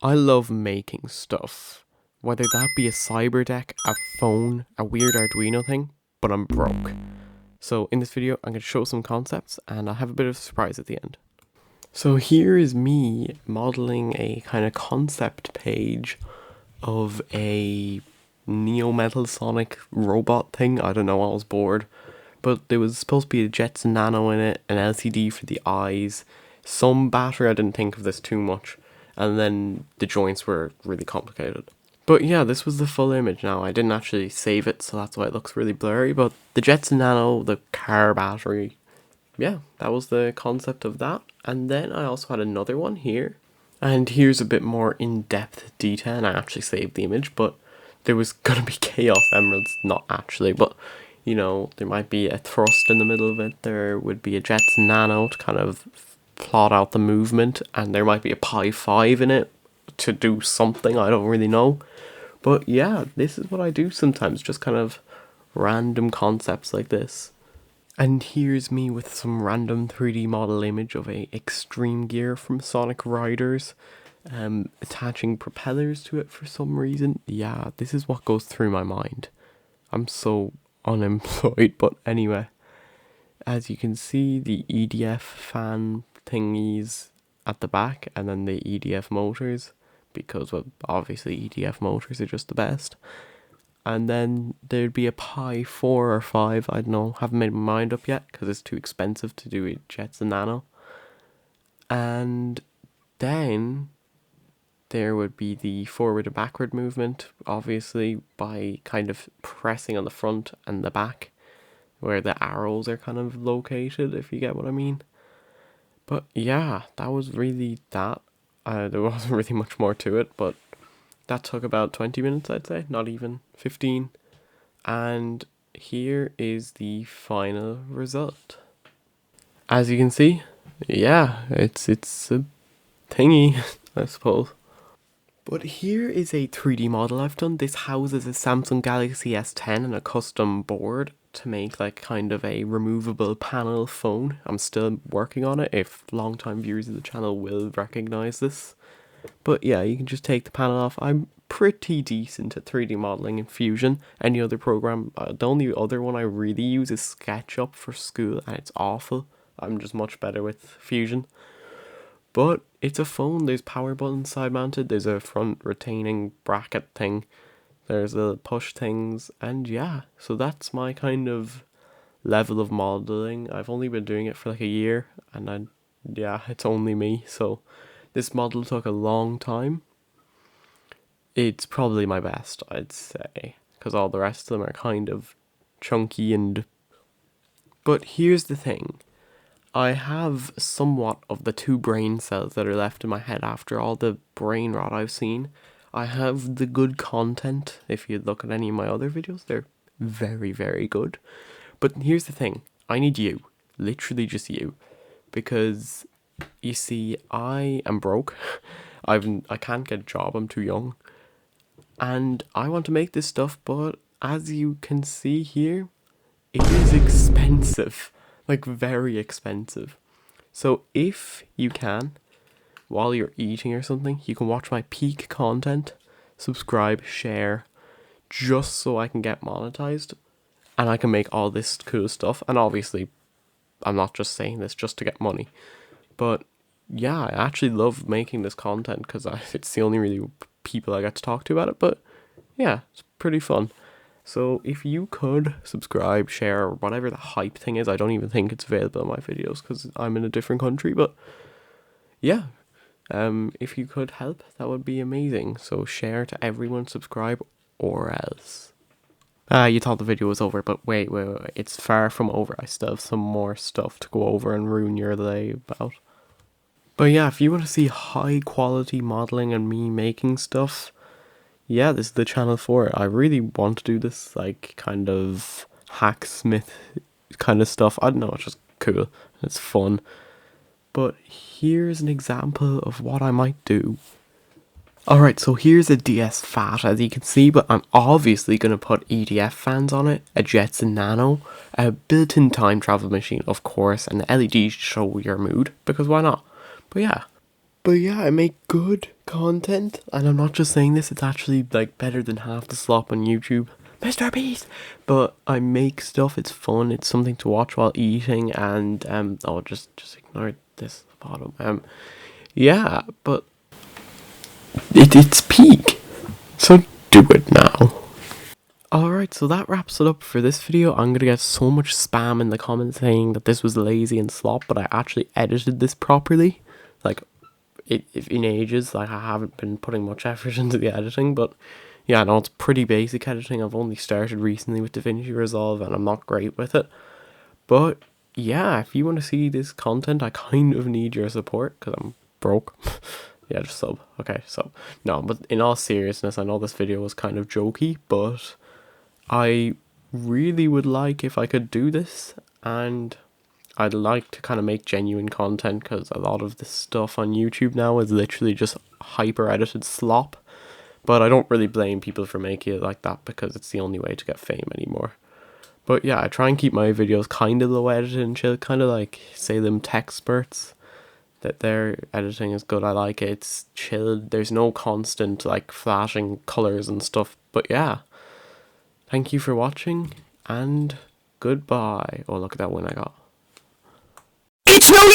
I love making stuff, whether that be a cyber deck, a phone, a weird Arduino thing, but I'm broke. So in this video, I'm going to show some concepts and I'll have a bit of a surprise at the end. So here is me modeling a kind of concept page of a Neo Metal Sonic robot thing. I don't know, I was bored. But there was supposed to be a Jetson Nano in it, an LCD for the eyes, some battery. I didn't think of this too much. And then the joints were really complicated. But yeah, this was the full image now. I didn't actually save it, so that's why it looks really blurry. But the Jetson Nano, the car battery, yeah, that was the concept of that. And then I also had another one here. And here's a bit more in-depth detail, and I actually saved the image, but there was going to be Chaos Emeralds, not actually, but you know, there might be a thrust in the middle of it, there would be a Jetson Nano to kind of plot out the movement, and there might be a Pi 5 in it to do something, I don't really know. But yeah, this is what I do sometimes, just kind of random concepts like this. And here's me with some random 3D model image of a extreme gear from Sonic Riders, attaching propellers to it for some reason. Yeah, this is what goes through my mind. I'm so unemployed, but anyway. As you can see, the EDF fan thingies at the back, and then the EDF motors, because, well, obviously EDF motors are just the best. And then there'd be a Pi 4 or 5, I don't know, haven't made my mind up yet, because it's too expensive to do with Jetson Nano. And then there would be the forward and backward movement, obviously, by kind of pressing on the front and the back, where the arrows are kind of located, if you get what I mean. But yeah, that was really that. There wasn't really much more to it, but that took about 20 minutes, I'd say, not even 15. And here is the final result. As you can see, yeah, it's a thingy, I suppose. But here is a 3D model I've done. This houses a Samsung Galaxy S10 and a custom board to make like kind of a removable panel phone. I'm still working on it, if long-time viewers of the channel will recognize this. But yeah, you can just take the panel off. I'm pretty decent at 3D modeling in Fusion. Any other program, the only other one I really use is SketchUp for school, and it's awful. I'm just much better with Fusion. But it's a phone, there's power buttons side mounted, there's a front retaining bracket thing, there's the push things, and yeah, so that's my kind of level of modeling. I've only been doing it for like a year, and yeah, it's only me, so this model took a long time. It's probably my best, I'd say, because all the rest of them are kind of chunky and... But here's the thing. I have somewhat of the 2 brain cells that are left in my head after all the brain rot I've seen. I have the good content. If you look at any of my other videos, they're very, very good. But here's the thing. I need you. Literally just you. Because, you see, I am broke. I can't get a job. I'm too young. And I want to make this stuff, but as you can see here, it is expensive. Like, very expensive. So if you can, while you're eating or something, you can watch my peak content, subscribe, share, just so I can get monetized and I can make all this cool stuff. And obviously, I'm not just saying this just to get money, but yeah, I actually love making this content because it's the only really people I get to talk to about it. But yeah, it's pretty fun. So if you could subscribe, share, or whatever the hype thing is, I don't even think it's available in my videos because I'm in a different country, but yeah, if you could help, that would be amazing. So share to everyone, subscribe, or else. You thought the video was over, but wait, it's far from over. I still have some more stuff to go over and ruin your day about. But yeah, if you want to see high quality modeling and me making stuff, yeah, this is the channel for it. I really want to do this, like, kind of hacksmith kind of stuff. I don't know, it's just cool. It's fun. But here's an example of what I might do. Alright, so here's a DS Fat, as you can see, but I'm obviously going to put EDF fans on it, a Jetson Nano, a built-in time travel machine, of course, and the LEDs to show your mood, because why not? But yeah, But yeah, I make good content, and I'm not just saying this, it's actually like better than half the slop on YouTube. Mr. Beast! But I make stuff, it's fun, it's something to watch while eating, and oh, just ignore this bottom. Yeah, but it's peak. So do it now. Alright, so that wraps it up for this video. I'm gonna get so much spam in the comments saying that this was lazy and slop, but I actually edited this properly. Like, if in ages, like I haven't been putting much effort into the editing, but yeah, no, it's pretty basic editing. I've only started recently with DaVinci Resolve and I'm not great with it. But yeah, if you want to see this content, I kind of need your support because I'm broke. Yeah, just sub. Okay, so no, but in all seriousness, I know this video was kind of jokey, but I really would like if I could do this, and I'd like to kind of make genuine content because a lot of this stuff on YouTube now is literally just hyper edited slop. But I don't really blame people for making it like that because it's the only way to get fame anymore. But yeah, I try and keep my videos kind of low edited and chill, kind of like Salem Techsperts. That their editing is good. I like it. It's chilled. There's no constant like flashing colors and stuff. But yeah, thank you for watching and goodbye. Oh, look at that win I got. It's no